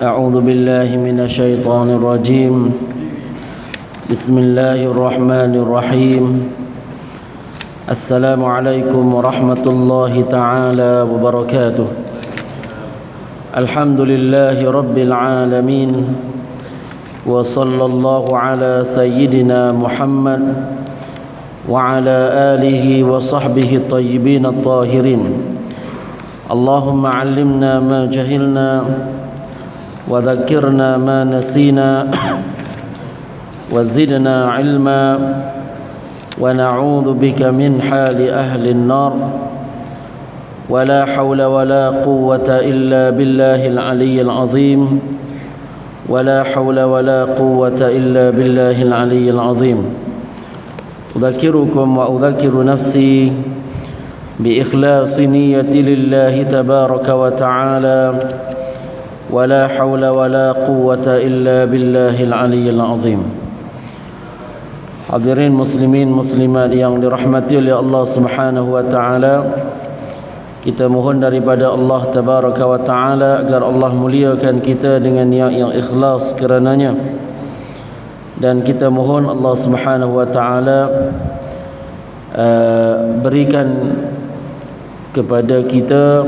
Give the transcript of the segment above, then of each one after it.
أعوذ بالله من الشيطان الرجيم بسم الله الرحمن الرحيم السلام عليكم ورحمة الله تعالى وبركاته الحمد لله رب العالمين وصلى الله على سيدنا محمد وعلى آله وصحبه الطيبين الطاهرين اللهم علمنا ما جهلنا وذكرنا ما نسينا وزدنا علما ونعوذ بك من حال أهل النار ولا حول ولا قوة إلا بالله العلي العظيم ولا حول ولا قوة إلا بالله العلي العظيم أذكركم وأذكر نفسي بإخلاص نية لله تبارك وتعالى ولا حول ولا قوة إلا بالله العلي العظيم. Hadirin muslimin muslimat yang dirahmati oleh Allah Subhanahu wa taala, kita mohon daripada Allah Tabaraka wa taala agar Allah muliakan kita dengan niat yang ikhlas kerananya, dan kita mohon Allah Subhanahu wa taala berikan kepada kita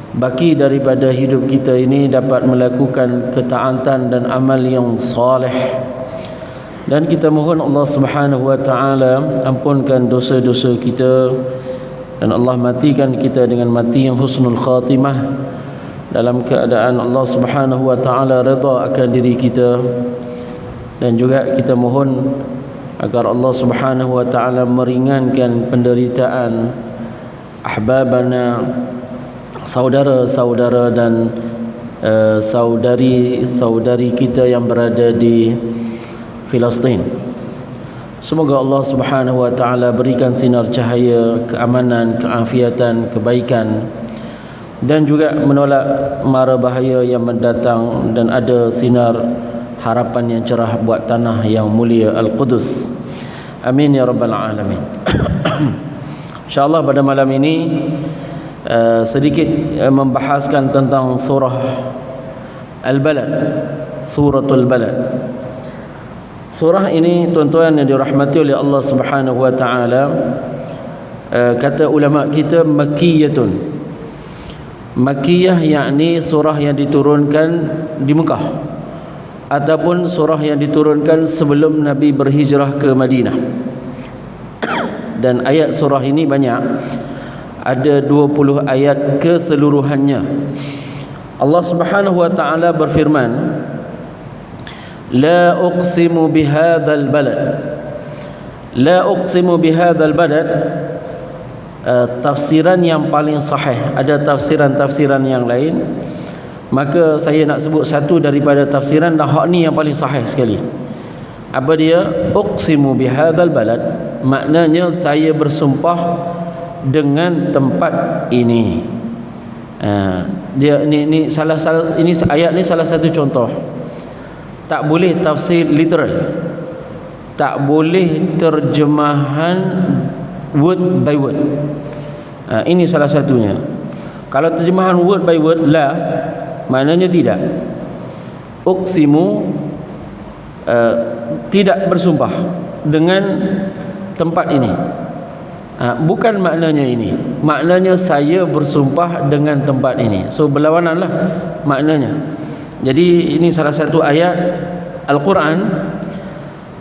baki daripada hidup kita ini dapat melakukan ketaatan dan amal yang saleh. Dan kita mohon Allah Subhanahu wa taala ampunkan dosa-dosa kita, dan Allah matikan kita dengan mati yang husnul khatimah dalam keadaan Allah Subhanahu wa taala redha akan diri kita. Dan juga kita mohon agar Allah Subhanahu wa taala meringankan penderitaan ahbabana, saudara-saudara dan saudari-saudari kita yang berada di Filistin. Semoga Allah Subhanahu wa taala berikan sinar cahaya, keamanan, keafiatan, kebaikan, dan juga menolak mara bahaya yang mendatang, dan ada sinar harapan yang cerah buat tanah yang mulia Al-Qudus. Amin ya rabbal alamin. InsyaAllah pada malam ini sedikit membahaskan tentang surah Al-Balad, suratul Balad. Surah ini tuan-tuan yang dirahmati oleh Allah Subhanahu wa taala, kata ulama kita makkiyatun. Makkiyah yakni surah yang diturunkan di Mekah ataupun surah yang diturunkan sebelum Nabi berhijrah ke Madinah. Dan ayat surah ini banyak, ada 20 ayat keseluruhannya. Allah Subhanahu wa taala berfirman, La uqsimu bihadzal balad. La uqsimu bihadzal balad, tafsiran yang paling sahih. Ada tafsiran-tafsiran yang lain, maka saya nak sebut satu daripada tafsiran, dan hak ni yang paling sahih sekali. Apa dia? Uqsimu bihadzal balad, maknanya saya bersumpah dengan tempat ini. Dia ini ayat ni salah satu contoh. Tak boleh tafsir literal, tak boleh terjemahan word by word. Ini salah satunya. Kalau terjemahan word by word, la, maknanya tidak. Uqsimu, tidak bersumpah dengan tempat ini. Bukan maknanya ini. Maknanya saya bersumpah dengan tempat ini. So berlawananlah maknanya. Jadi ini salah satu ayat Al-Quran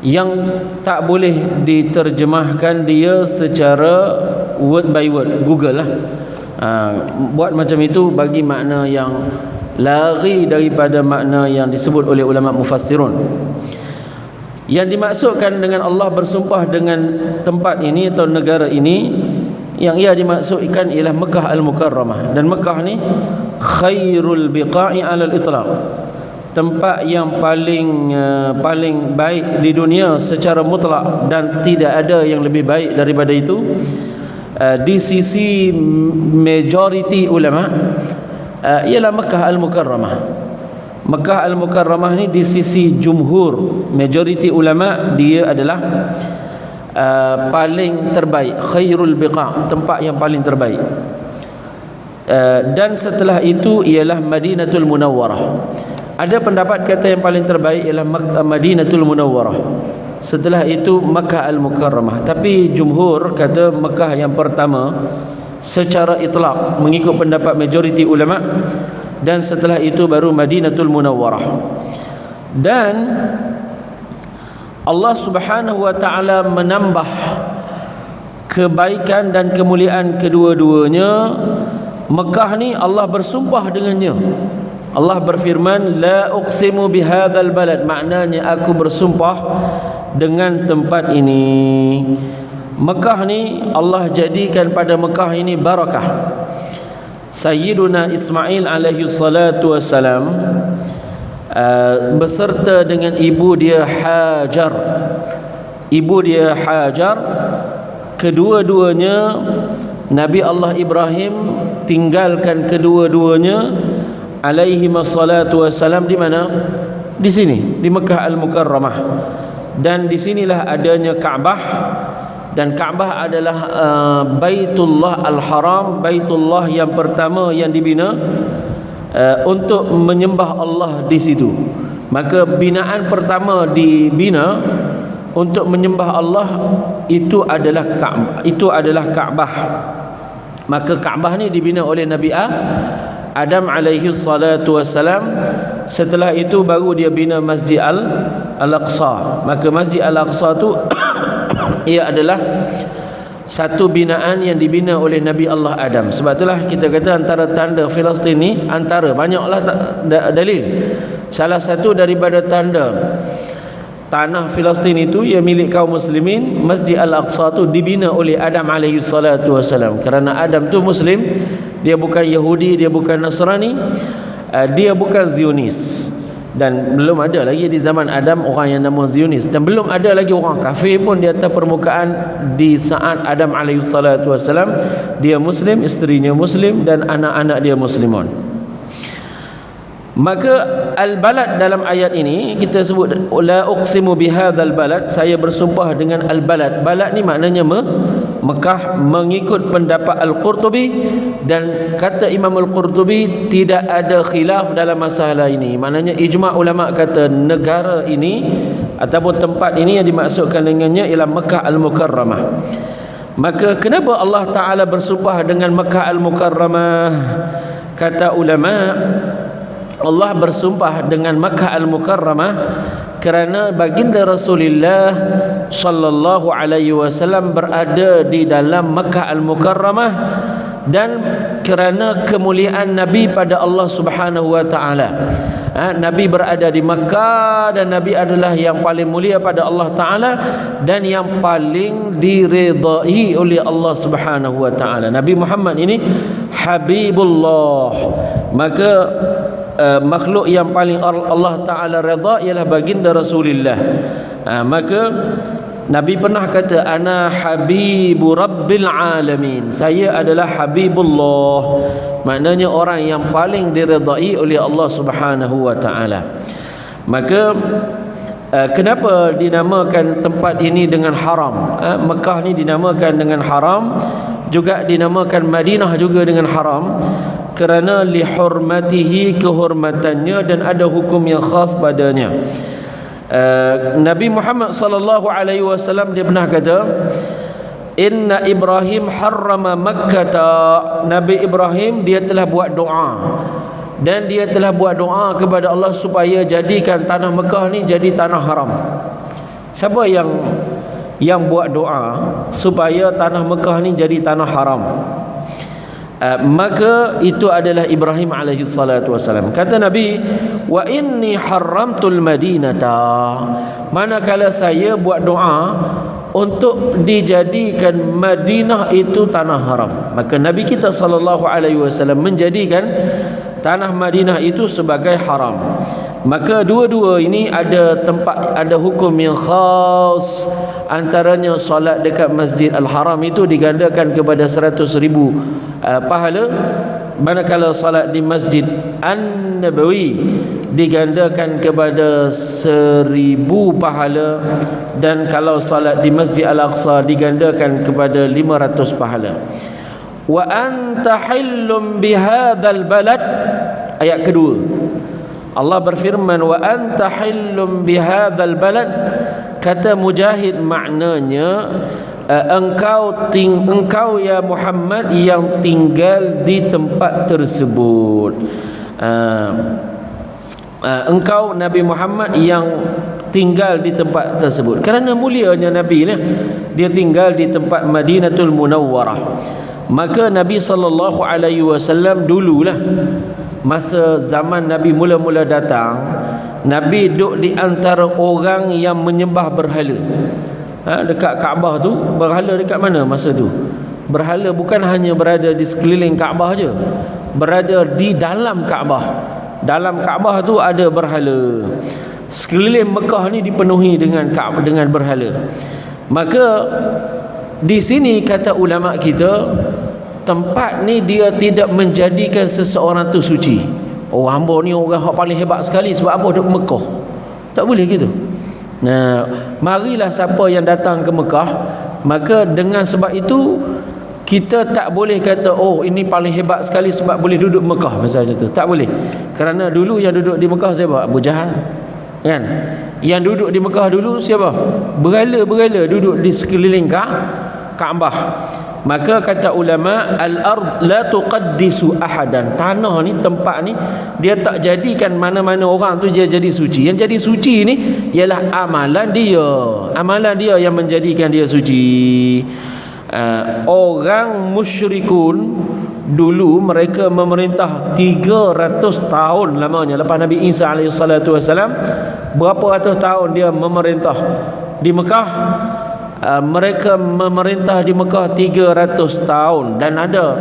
yang tak boleh diterjemahkan dia secara word by word. Google lah. Buat macam itu bagi makna yang lari daripada makna yang disebut oleh ulama mufassirun. Yang dimaksudkan dengan Allah bersumpah dengan tempat ini atau negara ini, yang ia dimaksudkan ialah Mekah Al-Mukarramah. Dan Mekah ni khairul biqa'i 'alal itlaq, tempat yang paling baik di dunia secara mutlak, dan tidak ada yang lebih baik daripada itu di sisi majoriti ulama, ialah Mekah Al-Mukarramah. Mekah Al-Mukarramah ni di sisi jumhur, majoriti ulama, dia adalah paling terbaik, khairul biqa', tempat yang paling terbaik. Dan setelah itu ialah Madinatul Munawwarah. Ada pendapat kata yang paling terbaik ialah Madinatul Munawwarah. Setelah itu Makkah Al-Mukarramah. Tapi jumhur kata Makkah yang pertama secara itlaq mengikut pendapat majoriti ulama, dan setelah itu baru Madinatul Munawwarah. Dan Allah Subhanahu wa taala menambah kebaikan dan kemuliaan kedua-duanya. Mekah ni Allah bersumpah dengannya. Allah berfirman, la uqsimu bihadzal balad, maknanya aku bersumpah dengan tempat ini. Mekah ni Allah jadikan pada Mekah ini barakah. Sayyiduna Ismail alaihi salatu wassalam beserta dengan ibu dia Hajar. Ibu dia Hajar, kedua-duanya Nabi Allah Ibrahim tinggalkan kedua-duanya alaihi wassalatu wassalam di mana? Di sini, di Makkah Al-Mukarramah. Dan di sinilah adanya Kaabah, dan Kaabah adalah Baitullah Al-Haram, Baitullah yang pertama yang dibina untuk menyembah Allah di situ. Maka binaan pertama dibina untuk menyembah Allah itu adalah Kaabah. Maka Kaabah ni dibina oleh Nabi Adam alaihi salatu wassalam. Setelah itu baru dia bina Masjid Al-Aqsa. Maka Masjid Al-Aqsa tu ia adalah satu binaan yang dibina oleh Nabi Allah Adam. Sebab itulah kita kata antara tanda Filistin ni, antara banyaklah dalil, salah satu daripada tanda tanah Filistin itu yang milik kaum muslimin, Masjid Al-Aqsa tu dibina oleh Adam alaihi salatu wassalam. Kerana Adam tu muslim, dia bukan Yahudi, dia bukan Nasrani, dia bukan Zionis. Dan belum ada lagi di zaman Adam orang yang nama Zionis, dan belum ada lagi orang kafir pun di atas permukaan di saat Adam alaihi salatu wassalam. Dia muslim, isterinya muslim, dan anak-anak dia muslimun. Maka al-balad dalam ayat ini kita sebut la uqsimu bihadzal balad, saya bersumpah dengan al-balad. Balad ni maknanya Mekah, mengikut pendapat Al-Qurtubi. Dan kata Imam Al-Qurtubi, tidak ada khilaf dalam masalah ini. Maknanya ijma' ulama kata negara ini ataupun tempat ini yang dimaksudkan dengannya ialah Makkah Al-Mukarramah. Maka kenapa Allah Ta'ala bersumpah dengan Makkah Al-Mukarramah? Kata ulama, Allah bersumpah dengan Makkah Al-Mukarramah kerana baginda Rasulullah sallallahu alaihi wasallam berada di dalam Makkah Al-Mukarramah, dan kerana kemuliaan Nabi pada Allah Subhanahu wa taala. Nabi berada di Makkah, dan Nabi adalah yang paling mulia pada Allah Taala dan yang paling diridai oleh Allah Subhanahu wa taala. Nabi Muhammad ini Habibullah. Maka makhluk yang paling Allah Ta'ala redha ialah baginda Rasulullah. Maka Nabi pernah kata, ana habibu rabbil alamin, saya adalah habibullah, maknanya orang yang paling diredai oleh Allah Subhanahu wa taala. Maka kenapa dinamakan tempat ini dengan haram? Mekah ni dinamakan dengan haram, juga dinamakan Madinah juga dengan haram, kerana lihurmatihi, kehormatannya, dan ada hukum yang khas padanya. Nabi Muhammad sallallahu alaihi wasallam dia pernah kata, inna Ibrahim harrama Makkah. Nabi Ibrahim dia telah buat doa, dan dia telah buat doa kepada Allah supaya jadikan tanah Mekah ni jadi tanah haram. Siapa yang buat doa supaya tanah Mekah ni jadi tanah haram? Maka itu adalah Ibrahim alaihi salatu wasalam. Kata Nabi, wa inni haramtul madinata, manakala saya buat doa untuk dijadikan Madinah itu tanah haram, maka Nabi kita sallallahu alaihi wasallam menjadikan tanah Madinah itu sebagai haram. Maka dua-dua ini ada tempat, ada hukum yang khas. Antaranya solat dekat Masjid Al-Haram itu digandakan kepada 100,000 pahala, manakala solat di Masjid An-Nabawi digandakan kepada 1,000 pahala, dan kalau solat di Masjid Al-Aqsa digandakan kepada 500 pahala. wa anta hillum bihadzal balad. Ayat kedua, Allah berfirman wa anta hillum bihadzal balad. Kata Mujahid maknanya engkau ya Muhammad yang tinggal di tempat tersebut. Engkau Nabi Muhammad yang tinggal di tempat tersebut. Kerana mulianya Nabi ni, dia tinggal di tempat Madinatul Munawwarah. Maka Nabi SAW dululah, masa zaman Nabi mula-mula datang, Nabi duduk di antara orang yang menyembah berhala. Dekat Kaabah tu, berhala dekat mana masa tu? Berhala bukan hanya berada di sekeliling Kaabah je, berada di dalam Kaabah. Dalam Kaabah tu ada berhala. Sekeliling Mekah ni dipenuhi dengan berhala. Maka di sini kata ulama kita, tempat ni dia tidak menjadikan seseorang tu suci. Oh, hamba ni orang yang paling hebat sekali sebab apa? Duduk Mekah. Tak boleh gitu. Nah, marilah siapa yang datang ke Mekah, maka dengan sebab itu kita tak boleh kata oh ini paling hebat sekali sebab boleh duduk Mekah misalnya tu. Tak boleh. Kerana dulu yang duduk di Mekah siapa? Abu Jahal. Kan? Yang duduk di Mekah dulu siapa? Berhala-berhala duduk di sekeliling Kaabah. Maka kata ulama, al-ard la tuqaddisu ahadan. Tanah ni, tempat ni, dia tak jadikan mana-mana orang tu dia jadi suci. Yang jadi suci ni ialah amalan dia. Amalan dia yang menjadikan dia suci. Orang musyrikun dulu mereka memerintah 300 tahun lamanya lepas Nabi Isa AS. Berapa ratus tahun dia memerintah di Mekah? Mereka memerintah di Mekah 300 tahun. Dan ada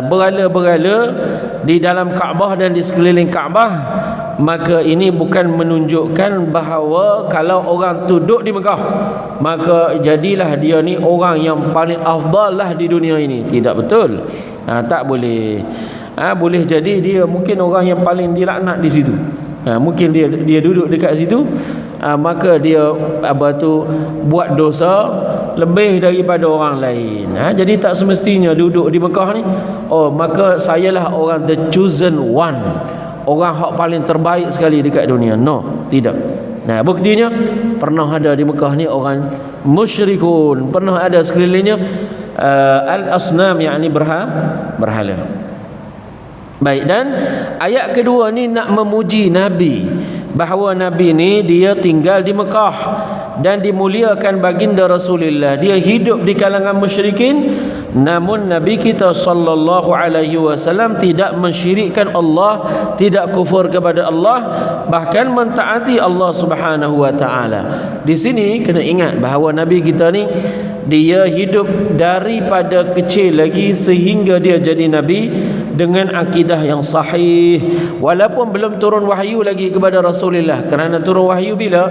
berhala-berhala di dalam Kaabah dan di sekeliling Kaabah. Maka ini bukan menunjukkan bahawa kalau orang tu duduk di Mekah maka jadilah dia ni orang yang paling afdal lah di dunia ini. Tidak betul. Tak boleh. Boleh jadi dia mungkin orang yang paling dilaknat di situ. Mungkin dia duduk dekat situ, maka dia buat dosa lebih daripada orang lain. Jadi tak semestinya duduk di Mekah ni maka sayalah orang the chosen one, orang hak paling terbaik sekali dekat dunia. No, tidak. Nah, buktinya pernah ada di Mekah ni orang musyrikun, pernah ada sekelilingnya al-asnam, yakni berhala. Baik, dan ayat kedua ni nak memuji Nabi, bahawa Nabi ni dia tinggal di Mekah dan dimuliakan baginda Rasulullah. Dia hidup di kalangan musyrikin, namun Nabi kita sallallahu alaihi wasallam tidak mensyirikkan Allah, tidak kufur kepada Allah, bahkan mentaati Allah Subhanahu wa taala. Di sini kena ingat bahawa Nabi kita ni dia hidup daripada kecil lagi sehingga dia jadi Nabi dengan akidah yang sahih, walaupun belum turun wahyu lagi kepada Rasulullah. Kerana turun wahyu bila?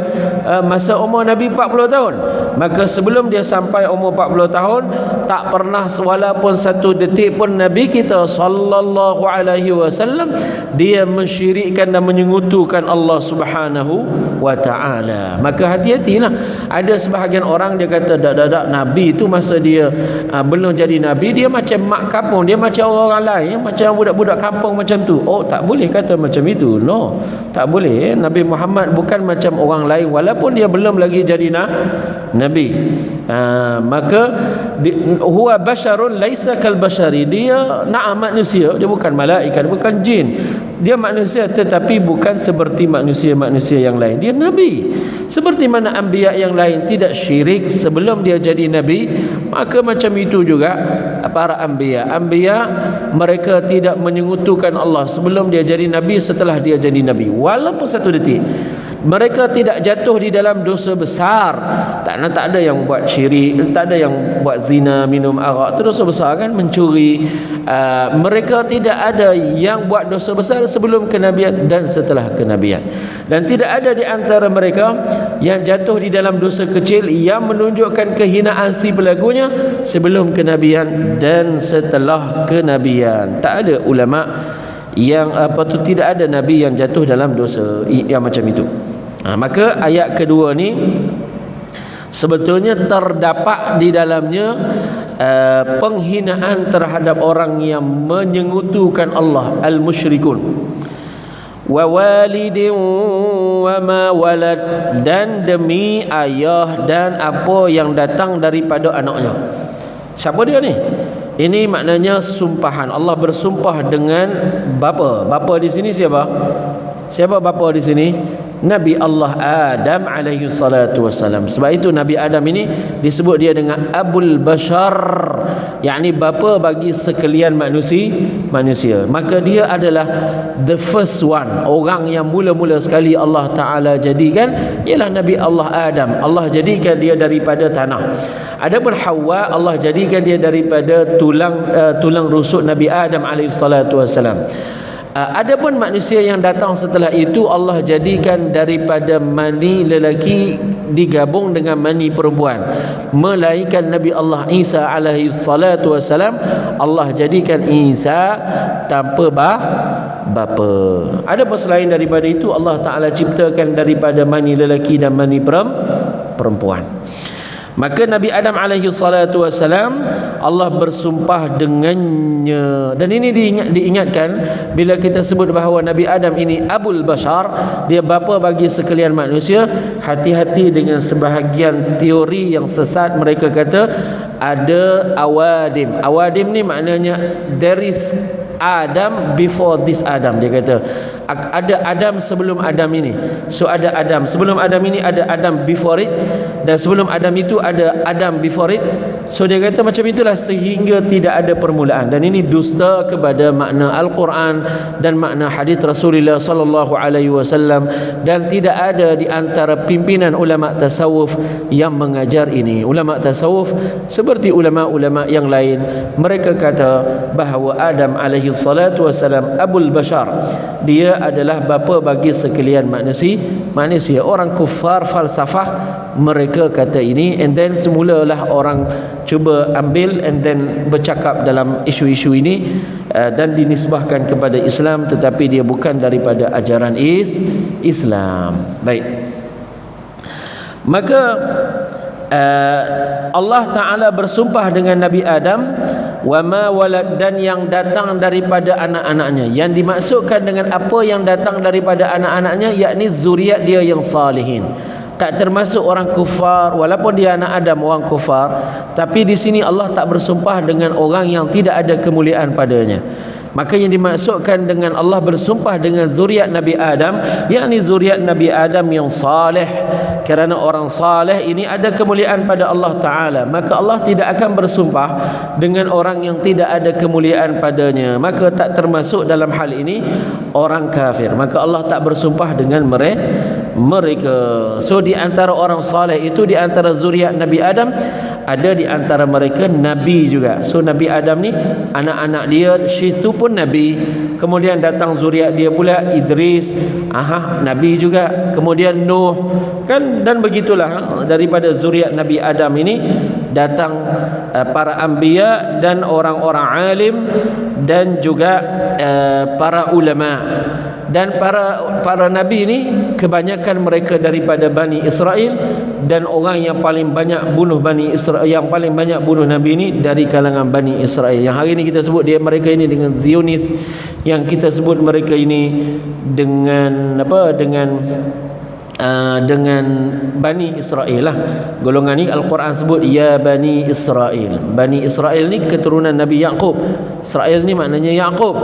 Masa umur Nabi 40 tahun. Maka sebelum dia sampai umur 40 tahun, tak pernah walaupun satu detik pun Nabi kita sallallahu alaihi wasallam dia mensyirikkan dan menyekutukan Allah Subhanahu wa taala. Maka hati-hatilah. Ada sebahagian orang dia kata dak Nabi itu masa dia belum jadi Nabi dia macam mak kampung, dia macam orang lain, macam budak-budak kampung macam tu. Oh, tak boleh kata macam itu. No, tak boleh. Nabi Muhammad bukan macam orang lain walaupun dia belum lagi jadi Nabi. Maka huwa basyarun laisa kal basyari. Dia manusia, dia bukan malaikat, bukan jin. Dia manusia tetapi bukan seperti manusia-manusia yang lain. Dia Nabi. Seperti mana anbiya yang lain tidak syirik sebelum dia jadi Nabi, maka macam itu juga para anbiya. Anbiya mereka tidak menyekutukan Allah sebelum dia jadi Nabi, setelah dia jadi Nabi. Walaupun satu detik. Mereka tidak jatuh di dalam dosa besar. Tak ada yang buat syirik, tak ada yang buat zina, minum arak. Itu dosa besar kan, mencuri. Mereka tidak ada yang buat dosa besar sebelum kenabian dan setelah kenabian. Dan tidak ada di antara mereka yang jatuh di dalam dosa kecil yang menunjukkan kehinaan si pelakunya sebelum kenabian dan setelah kenabian. Tak ada ulama yang tidak ada nabi yang jatuh dalam dosa yang macam itu. Maka ayat kedua ni sebetulnya terdapat di dalamnya penghinaan terhadap orang yang menyekutukan Allah, al-musyrikun. Wa walidin wa ma walad, dan demi ayah dan apa yang datang daripada anaknya. Siapa dia ni? Ini maknanya sumpahan. Allah bersumpah dengan bapa. Bapa di sini siapa? Siapa bapa di sini? Nabi Allah Adam alaihi salatu wassalam. Sebab itu Nabi Adam ini disebut dia dengan Abul Bashar, yakni bapa bagi sekalian manusia. Maka dia adalah the first one, orang yang mula-mula sekali Allah Ta'ala jadikan ialah Nabi Allah Adam. Allah jadikan dia daripada tanah. Adapun Hawa, Allah jadikan dia daripada tulang rusuk Nabi Adam alaihi salatu wassalam. Adapun manusia yang datang setelah itu, Allah jadikan daripada mani lelaki digabung dengan mani perempuan. Melainkan Nabi Allah Isa alaihi salatu wassalam, Allah jadikan Isa tanpa bapa. Adapun selain daripada itu, Allah Ta'ala ciptakan daripada mani lelaki dan mani perempuan. Maka Nabi Adam alaihi salatu wassalam, Allah bersumpah dengannya. Dan ini diingatkan bila kita sebut bahawa Nabi Adam ini Abul Bashar, dia bapa bagi sekalian manusia. Hati-hati dengan sebahagian teori yang sesat. Mereka kata ada awadim. Awadim ni maknanya there is Adam before this Adam. Dia kata ada Adam sebelum Adam ini. So ada Adam sebelum Adam ini, ada Adam before it, dan sebelum Adam itu ada Adam before it. So dia kata macam itulah sehingga tidak ada permulaan. Dan ini dusta kepada makna Al-Quran dan makna hadis Rasulullah sallallahu alaihi wasallam, dan tidak ada di antara pimpinan ulama tasawuf yang mengajar ini. Ulama tasawuf seperti ulama-ulama yang lain, mereka kata bahawa Adam alaihi salatu wasalam Abul Bashar, dia adalah bapa bagi sekalian manusia. Orang kufar falsafah mereka kata ini, and then semulalah orang cuba ambil and then bercakap dalam isu-isu ini dan dinisbahkan kepada Islam, tetapi dia bukan daripada ajaran Islam. Baik. Maka Allah Ta'ala bersumpah dengan Nabi Adam, wa ma walad, dan yang datang daripada anak-anaknya. Yang dimaksudkan dengan apa yang datang daripada anak-anaknya, yakni zuriat dia yang salihin. Tak termasuk orang kufar, walaupun dia anak Adam orang kufar, tapi di sini Allah tak bersumpah dengan orang yang tidak ada kemuliaan padanya. Maka yang dimaksudkan dengan Allah bersumpah dengan zuriat Nabi Adam, yakni zuriat Nabi Adam yang saleh. Kerana orang saleh ini ada kemuliaan pada Allah Ta'ala, maka Allah tidak akan bersumpah dengan orang yang tidak ada kemuliaan padanya. Maka tak termasuk dalam hal ini orang kafir. Maka Allah tak bersumpah dengan mereka. So di antara orang saleh itu, di antara zuriat Nabi Adam, ada di antara mereka Nabi juga. So Nabi Adam ni, anak-anak dia situ pun Nabi. Kemudian datang zuriat dia pula Idris, Nabi juga. Kemudian Nuh, kan, dan begitulah daripada zuriat Nabi Adam ini datang para anbiya dan orang-orang alim, dan juga para ulama. Dan para nabi ini kebanyakan mereka daripada Bani Israel, dan orang yang paling banyak bunuh Bani Israel, yang paling banyak bunuh nabi ini dari kalangan Bani Israel. Yang hari ini kita sebut mereka ini dengan Zionis, yang kita sebut mereka ini dengan dengan Bani Israel lah. Golongan ni Al-Quran sebut ya Bani Israel. Bani Israel ni keturunan Nabi Yaqub. Israel ni maknanya Yaqub.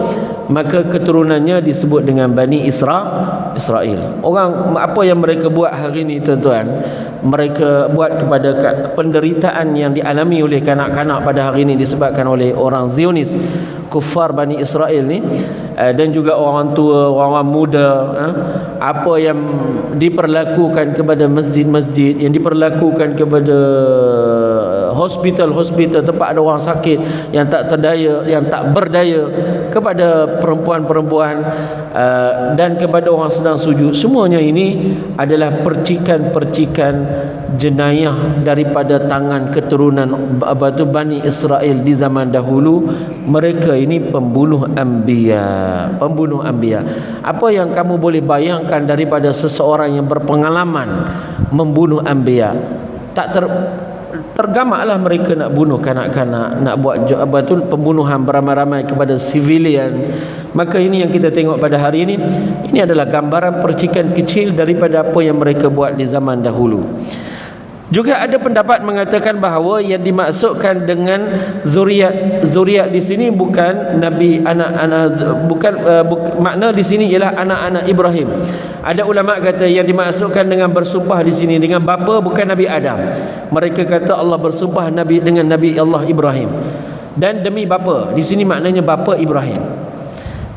Maka keturunannya disebut dengan Bani Israel. Orang apa yang mereka buat hari ni tuan-tuan, mereka buat kepada penderitaan yang dialami oleh kanak-kanak pada hari ini disebabkan oleh orang Zionis, kufar Bani Israel ni, dan juga orang tua, orang muda. Apa yang diperlakukan kepada masjid-masjid, yang diperlakukan kepada hospital-hospital, tempat ada orang sakit yang tak terdaya, yang tak berdaya, kepada perempuan-perempuan dan kepada orang sedang sujud, semuanya ini adalah percikan-percikan jenayah daripada tangan keturunan Bani Israel di zaman dahulu. Mereka ini pembunuh anbiya. Apa yang kamu boleh bayangkan daripada seseorang yang berpengalaman membunuh anbiya? tergamaklah mereka nak bunuh kanak-kanak, nak buat pembunuhan beramai-ramai kepada civilian. Maka ini yang kita tengok pada hari ini. Ini adalah gambaran percikan kecil daripada apa yang mereka buat di zaman dahulu. Juga ada pendapat mengatakan bahawa yang dimaksudkan dengan zuriat di sini bukan nabi anak-anak, makna di sini ialah anak-anak Ibrahim. Ada ulama kata yang dimaksudkan dengan bersumpah di sini dengan bapa bukan Nabi Adam. Mereka kata Allah bersumpah dengan Nabi Allah Ibrahim. Dan demi bapa, di sini maknanya bapa Ibrahim.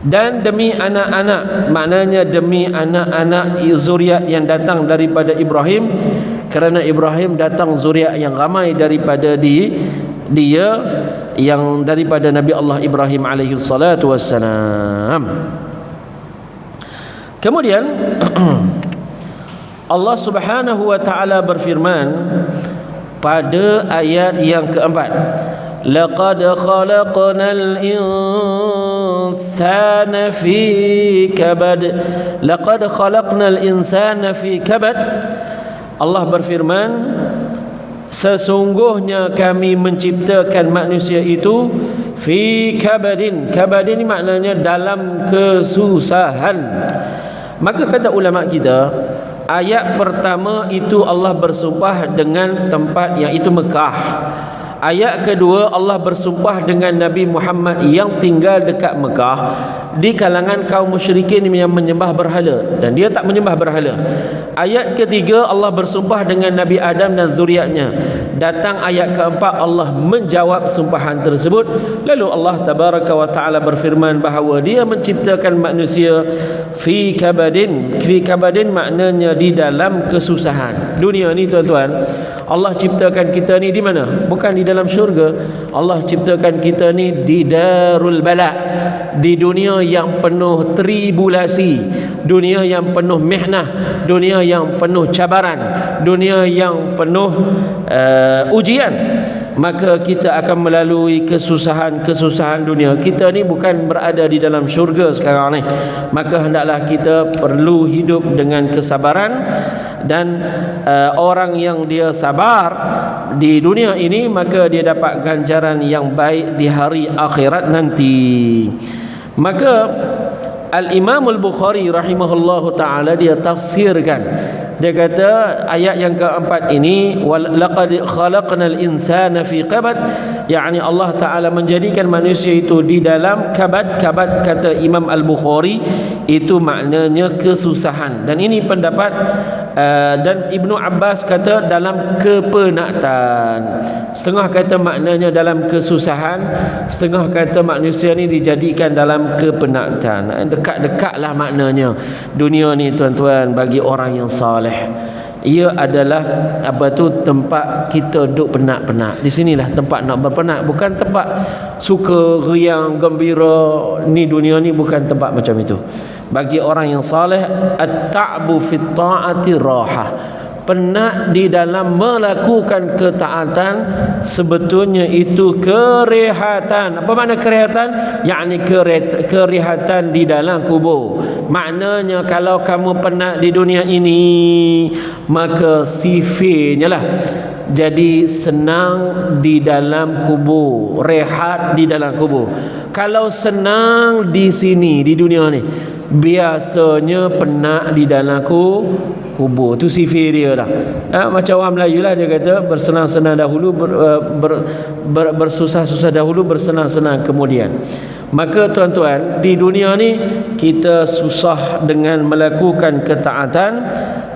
Dan demi anak-anak, maknanya demi anak-anak zuriat yang datang daripada Ibrahim, kerana Ibrahim datang zuriat yang ramai daripada dia yang daripada Nabi Allah Ibrahim alaihi salatu wassalam. Kemudian Allah Subhanahu wa taala berfirman pada ayat yang keempat, laqad khalaqnal insana fi kabad. Laqad khalaqnal insana fi kabad. Allah berfirman, sesungguhnya kami menciptakan manusia itu fi kabadin. Kabadin ini maknanya dalam kesusahan. Maka kata ulama kita, ayat pertama itu Allah bersumpah dengan tempat yang itu Mekah. Ayat kedua Allah bersumpah dengan Nabi Muhammad yang tinggal dekat Mekah di kalangan kaum musyrikin yang menyembah berhala, dan dia tak menyembah berhala. Ayat ketiga Allah bersumpah dengan Nabi Adam dan zuriatnya. Datang ayat keempat Allah menjawab sumpahan tersebut. Lalu Allah tabaraka wa taala berfirman bahawa dia menciptakan manusia fi kabadin. Fi kabadin maknanya di dalam kesusahan. Dunia ni tuan-tuan, Allah ciptakan kita ni di mana? Bukan di dalam syurga. Allah ciptakan kita ni di darul bala, di dunia yang penuh tribulasi, dunia yang penuh mihnah, dunia yang penuh cabaran, dunia yang penuh ujian. Maka kita akan melalui kesusahan dunia. Kita ni bukan berada di dalam syurga sekarang ni. Maka hendaklah kita perlu hidup dengan kesabaran. Dan orang yang dia sabar di dunia ini, maka dia dapat ganjaran yang baik di hari akhirat nanti. Maka Al-Imam Al-Bukhari rahimahullahu ta'ala dia tafsirkan. Dia kata ayat yang keempat ini, laqad khalaqnal insana fi kabad, yakni Allah Ta'ala menjadikan manusia itu di dalam kabad. Kabad kata Imam Al-Bukhari itu maknanya kesusahan. Dan ini pendapat dan Ibnu Abbas kata dalam kepenatan. Setengah kata maknanya dalam kesusahan, setengah kata manusia ni dijadikan dalam kepenatan. Dekat-dekatlah maknanya dunia ni tuan-tuan bagi orang yang saleh. Ia adalah tempat kita duduk penat-penat. Di sinilah tempat nak berpenat, bukan tempat suka riang gembira. Ni dunia ni bukan tempat macam itu. Bagi orang yang saleh, at-ta'bu fit ta'ati rahah. Penat di dalam melakukan ketaatan sebetulnya itu kerehatan. Apa makna kerehatan? Yakni kerehatan di dalam kubur. Maknanya kalau kamu penat di dunia ini, maka sifirnya lah jadi senang di dalam kubur, rehat di dalam kubur. Kalau senang di sini di dunia ni, biasanya penat di dalam kubur. Tu sifir dia lah. Macam orang Melayu lah, dia kata bersenang-senang dahulu, bersusah-susah dahulu, bersenang-senang kemudian. Maka tuan-tuan, di dunia ni kita susah dengan melakukan ketaatan,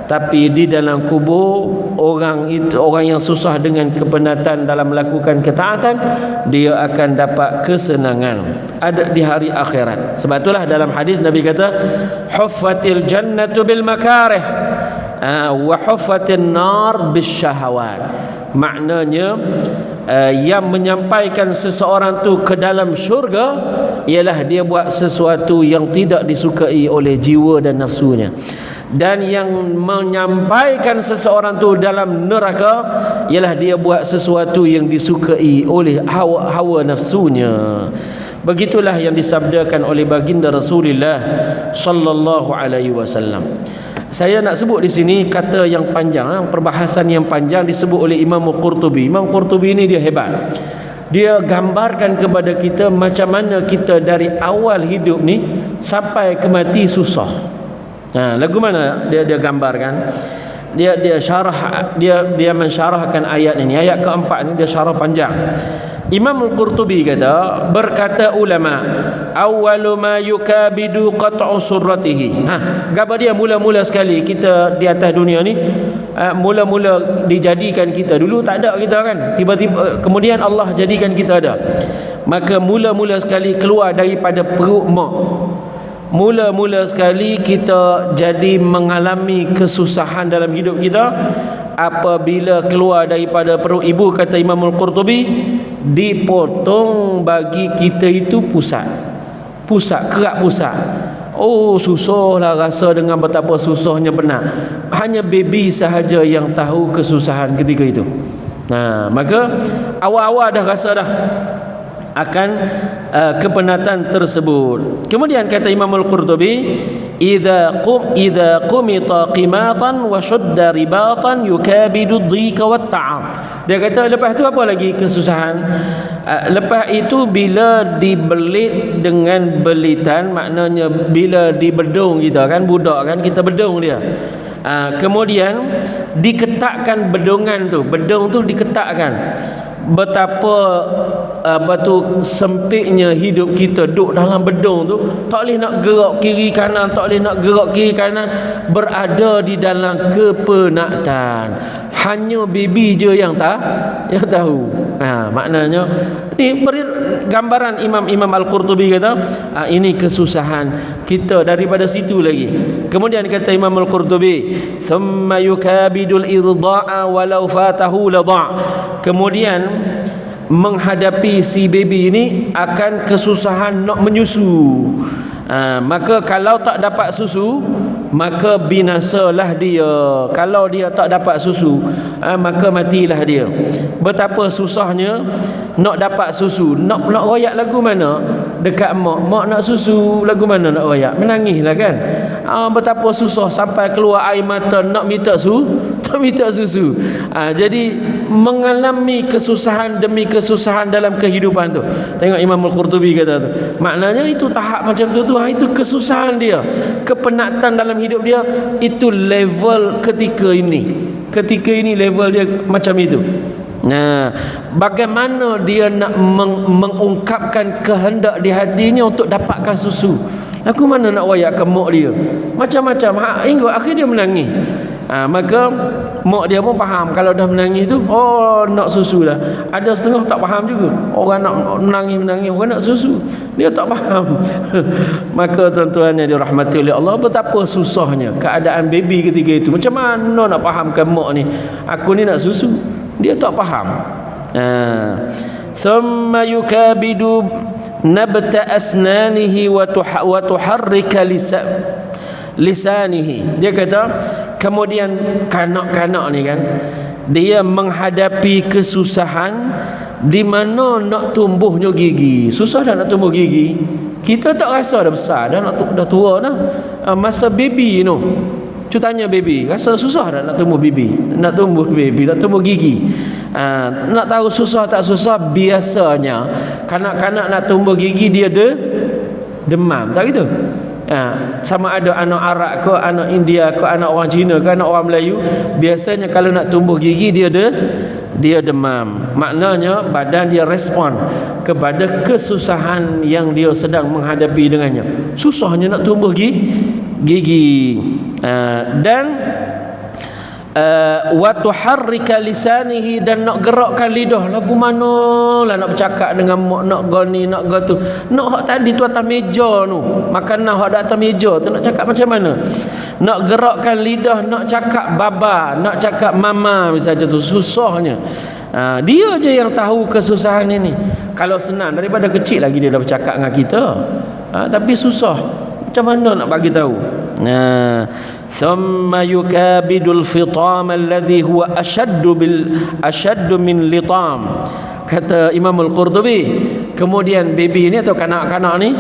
tapi di dalam kubur orang yang susah dengan kepenatan dalam melakukan ketaatan, dia akan dapat kesenangan ada di hari akhirat. Sebab itulah dalam hadis Nabi kata, huffatil jannatu bil makarih wa huffatin nar bis syahawat. Maknanya yang menyampaikan seseorang tu ke dalam syurga ialah dia buat sesuatu yang tidak disukai oleh jiwa dan nafsunya. Dan yang menyampaikan seseorang tu dalam neraka ialah dia buat sesuatu yang disukai oleh hawa nafsunya. Begitulah yang disabdakan oleh baginda Rasulullah sallallahu alaihi wasallam. Saya nak sebut di sini kata yang panjang, perbahasan yang panjang disebut oleh Imam Qurtubi. Imam Qurtubi ini dia hebat. Dia gambarkan kepada kita macam mana kita dari awal hidup ni sampai ke mati susah. Lagu mana dia gambarkan? Dia syarah, dia mensyarahkan ayat ini. Ayat keempat ni dia syarah panjang. Imam Al-Qurtubi berkata ulama, awwalu ma yukabidu qat'u surratihi. Gambar dia mula-mula sekali kita di atas dunia ni, mula-mula dijadikan kita. Dulu tak ada kita kan. Tiba-tiba kemudian Allah jadikan kita ada. Maka mula-mula sekali keluar daripada perut mak. Mula-mula sekali kita jadi mengalami kesusahan dalam hidup kita apabila keluar daripada perut ibu, kata Imam Al-Qurtubi, dipotong bagi kita itu pusat, kerak pusat. Oh, susahlah rasa dengan betapa susahnya penat. Hanya baby sahaja yang tahu kesusahan ketika itu. Maka awal-awal dah rasa dah akan kepenatan tersebut. Kemudian kata Imam Al-Qurtubi, idza qumita qimatan wa shudda ribatan yukabidu dhika wat ta'am. Dia kata lepas tu apa lagi kesusahan? Lepas itu bila dibelit dengan belitan, maknanya bila dibedung kita kan, budak kan kita bedung dia. Kemudian diketakkan bedungan tu, bedung tu diketakkan. Betapa sempitnya hidup kita duduk dalam bedung tu, tak boleh nak gerak kiri kanan, berada di dalam kepenatan. Hanya baby je yang tahu. Maknanya ni gambaran Imam Al-Qurtubi kata, ini kesusahan kita daripada situ lagi. Kemudian kata Imam Al-Qurtubi, summa yukabidul irda'a walau fatahu ladha'. Kemudian menghadapi si baby ini akan kesusahan nak menyusu. Maka kalau tak dapat susu, maka binasalah dia. Kalau dia tak dapat susu, maka matilah dia. Betapa susahnya nak dapat susu. Nak royak lagu mana? Dekat mak nak susu, lagu mana nak royak? Menangislah kan. Betapa susah sampai keluar air mata nak minta susu. Jadi mengalami kesusahan demi kesusahan dalam kehidupan tu. Tengok Imam Al-Qurtubi kata tu. Maknanya itu tahap macam tu itu kesusahan dia, kepenatan dalam hidup dia, itu level ketika ini level dia macam itu. Bagaimana dia nak mengungkapkan kehendak di hatinya untuk dapatkan susu? Aku mana nak wayak ke mak dia? Macam-macam hingga akhir dia menangis. Maka mak dia pun faham kalau dah menangis tu, nak susu dah. Ada setengah tak faham juga. Orang nak menangis, orang nak susu, dia tak faham. Maka tuan-tuan yang dirahmati oleh Allah, betapa susahnya keadaan baby ketika itu. Macam mana nak fahamkan mak ni, aku ni nak susu, dia tak faham. Thumma yukabidu nabta asnanihi wa tuharrika lisanihi. Dia kata kemudian kanak-kanak ni kan, dia menghadapi kesusahan di mana nak tumbuhnya gigi. Susah dah nak tumbuh gigi. Kita tak rasa dah besar dah, dah tua dah. Masa baby tu, tanya baby, rasa susah dah nak tumbuh baby, nak tumbuh gigi. Nak tahu susah tak susah, biasanya kanak-kanak nak tumbuh gigi dia demam, tak gitu? Sama ada anak Arab ke, anak India ke, anak orang Cina ke, anak orang Melayu, biasanya kalau nak tumbuh gigi dia demam. Maknanya badan dia respon kepada kesusahan yang dia sedang menghadapi dengannya. Susahnya nak tumbuh gigi. Dan wa tuharrika lisanihi, dan nak gerakkan lidah. Lagu mana lah nak bercakap dengan mak, nak gani, nak gatu, nak hak tadi tu atas meja tu, makanan hak atas meja tu nak cakap macam mana? Nak gerakkan lidah, nak cakap baba, nak cakap mama misalnya tu, susahnya. Dia je yang tahu kesusahan ini. Kalau senang daripada kecil lagi dia dah bercakap dengan kita, tapi susah, macam mana nak bagi tahu? Thumma yukabidul fitam alladhi huwa ashaddu min litam. Kata Imam Al-Qurtubi, kemudian baby ni atau kanak-kanak ni,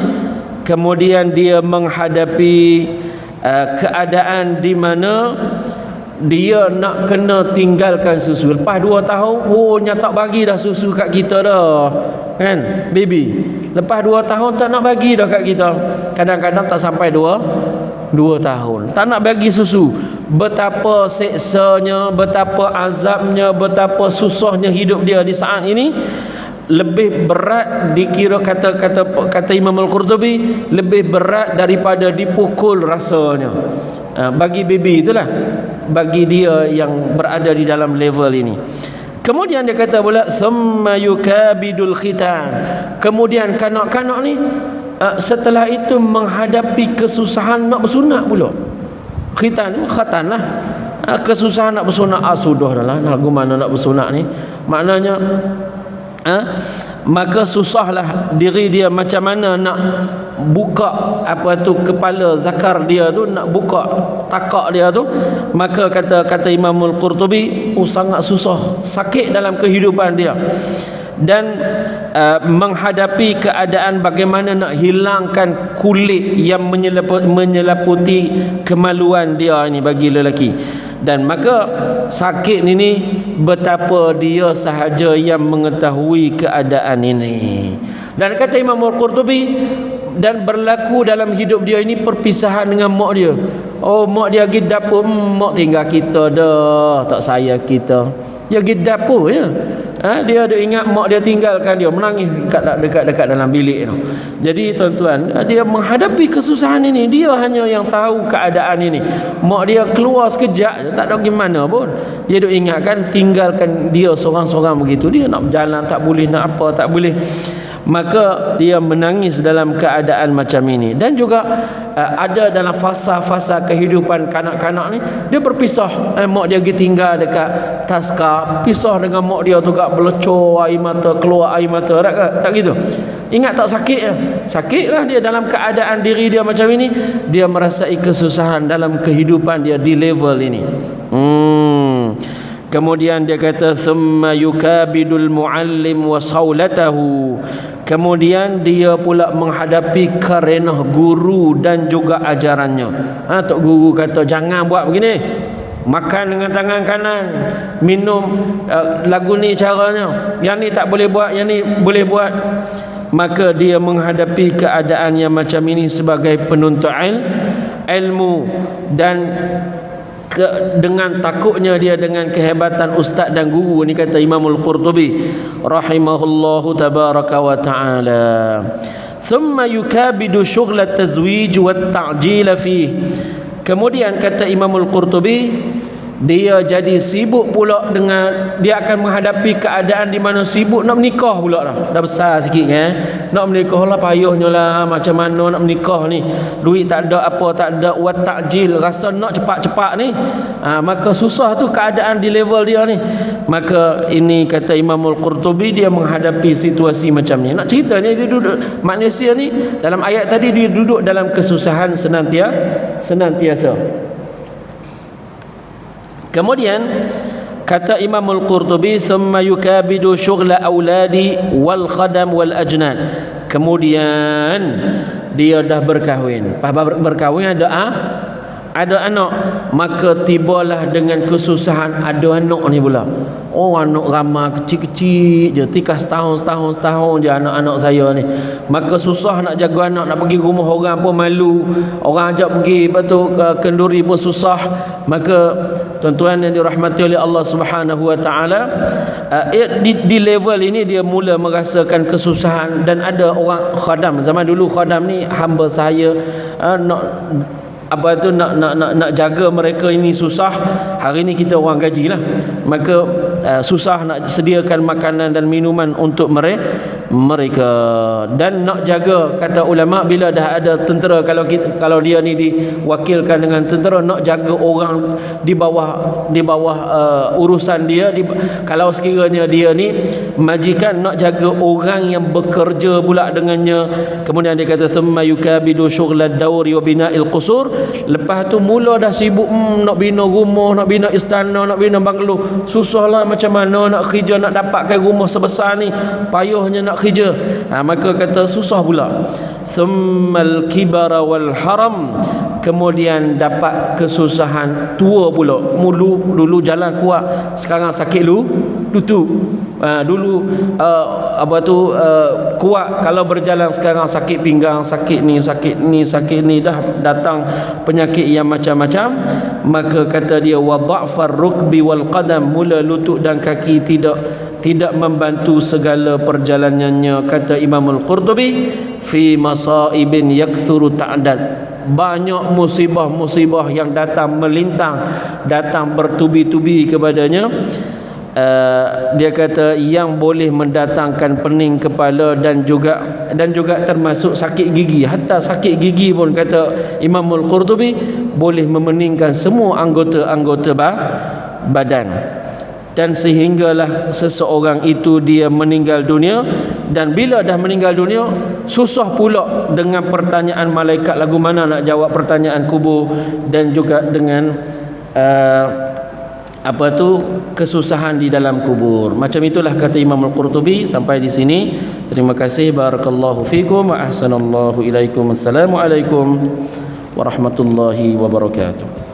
kemudian dia menghadapi keadaan di mana dia nak kena tinggalkan susu. Lepas 2 tahun, tak bagi dah susu kat kita dah. Kan? Baby. Lepas 2 tahun tak nak bagi dah kat kita. Kadang-kadang tak sampai 2 tahun. Tak nak bagi susu. Betapa seksanya, betapa azabnya, betapa susahnya hidup dia di saat ini. Lebih berat dikira, kata Imam Al-Qurtubi, lebih berat daripada dipukul rasanya. Bagi baby itulah, bagi dia yang berada di dalam level ini. Kemudian dia kata pula summa yukabidul khitan. Kemudian kanak-kanak ni setelah itu menghadapi kesusahan nak bersunat pula. Khitan lah. Kesusahan nak bersunat, sudah dah lah, lagu mana nak bersunat ni. Maknanya maka susahlah diri dia macam mana nak buka kepala zakar dia tu, nak buka takak dia tu. Maka kata Imam Al-Qurtubi, sangat susah, sakit dalam kehidupan dia. Dan menghadapi keadaan bagaimana nak hilangkan kulit yang menyelaputi kemaluan dia ini bagi lelaki. Dan maka sakit ini betapa dia sahaja yang mengetahui keadaan ini. Dan kata Imam Al-Qurtubi, dan berlaku dalam hidup dia ini perpisahan dengan mak dia. Mak dia pergi dapur, mak tinggal kita dah, tak sayang kita. Dia pergi dapur ya. Dia ada ingat mak dia tinggalkan dia, menangis dekat dalam bilik tu. Jadi tuan-tuan, dia menghadapi kesusahan ini, dia hanya yang tahu keadaan ini. Mak dia keluar sekejap, tak ada gimana pun. Dia duk ingatkan tinggalkan dia seorang-seorang begitu. Dia nak berjalan tak boleh, nak apa tak boleh. Maka dia menangis dalam keadaan macam ini. Dan juga ada dalam fasa-fasa kehidupan kanak-kanak ni, dia berpisah. Mak dia pergi tinggal dekat taska, pisah dengan mak dia tu kat belecor air mata, keluar air mata, tak gitu. Ingat tak sakit? Sakit lah dia dalam keadaan diri dia macam ini. Dia merasai kesusahan dalam kehidupan dia di level ini. Kemudian dia kata summa yukabidul muallim wa saulatahu. Kemudian dia pula menghadapi karenah guru dan juga ajarannya. Tok guru kata jangan buat begini, makan dengan tangan kanan, minum lagu ni caranya, yang ni tak boleh buat, yang ni boleh buat. Maka dia menghadapi keadaan yang macam ini sebagai penuntut ilmu. Dan dengan takutnya dia dengan kehebatan ustaz dan guru ni, kata Imam Al-Qurtubi rahimahullahu tabaraka wa ta'ala, thumma yukabidu syughla tazwij wa ta'jil fih. Kemudian kata Imam Al-Qurtubi, dia jadi sibuk pula dengan, dia akan menghadapi keadaan di mana sibuk nak menikah pula dah besar sikit kan. Nak menikah lah, payahnya lah, macam mana nak menikah ni, duit tak ada, apa tak ada, wat takjil, rasa nak cepat-cepat ni. Maka susah tu keadaan di level dia ni. Maka ini kata Imam Al-Qurtubi, dia menghadapi situasi macam ni. Nak ceritanya dia duduk, manusia ni dalam ayat tadi dia duduk dalam kesusahan senantiasa. Kemudian kata Imam Al-Qurtubi, summa yukabidu syughla auladi wal khadam wal ajnad. Kemudian dia dah berkahwin. Berkahwin ada anak, maka tibalah dengan kesusahan ada anak ni pula. Anak ramai kecil-kecil je, tikas setahun je anak-anak saya ni. Maka susah nak jaga anak, nak pergi rumah orang pun malu, orang ajak pergi, lepas tu kenduri pun susah. Maka tuan-tuan yang dirahmati oleh Allah Subhanahu wa taala, di level ini dia mula merasakan kesusahan. Dan ada orang khadam, zaman dulu khadam ni hamba saya, nak jaga mereka ini susah. Hari ni kita orang gaji lah, maka susah nak sediakan makanan dan minuman untuk mereka. Dan nak jaga, kata ulama, bila dah ada tentera, kalau dia ni diwakilkan dengan tentera, nak jaga orang di bawah urusan dia. Kalau sekiranya dia ni majikan, nak jaga orang yang bekerja pula dengannya. Kemudian dia kata summa yukabidu syughlad dawri wa bina'il qusur. Lepas tu mula dah sibuk nak bina rumah, nak bina istana, nak bina banglo. Susahlah macam mana nak kerja, nak dapatkan rumah sebesar ni. Payahnya nak tak kerja, maka kata susah pula. Summal kibara wal haram, kemudian dapat kesusahan tua pula. Dulu jalan kuat, sekarang sakit lutut. Dulu kuat kalau berjalan, sekarang sakit pinggang, sakit ni, dah datang penyakit yang macam-macam. Maka kata dia wa dha'far rukbi wal qadam, mula lutut dan kaki tidak membantu segala perjalanannya. Kata Imam Al-Qurtubi, fi masaibin yakthuru ta'dad, banyak musibah-musibah yang datang melintang, datang bertubi-tubi kepadanya. Dia kata yang boleh mendatangkan pening kepala dan juga termasuk sakit gigi. Hatta sakit gigi pun kata Imam Al-Qurtubi boleh memeningkan semua anggota-anggota badan. Dan sehinggalah seseorang itu dia meninggal dunia, dan bila dah meninggal dunia susah pula dengan pertanyaan malaikat, lagu mana nak jawab pertanyaan kubur, dan juga dengan kesusahan di dalam kubur. Macam itulah kata Imam Al-Qurtubi. Sampai di sini. Terima kasih. Barakallahu fikum wa ahsanallahu ilaikum. Assalamualaikum warahmatullahi wabarakatuh.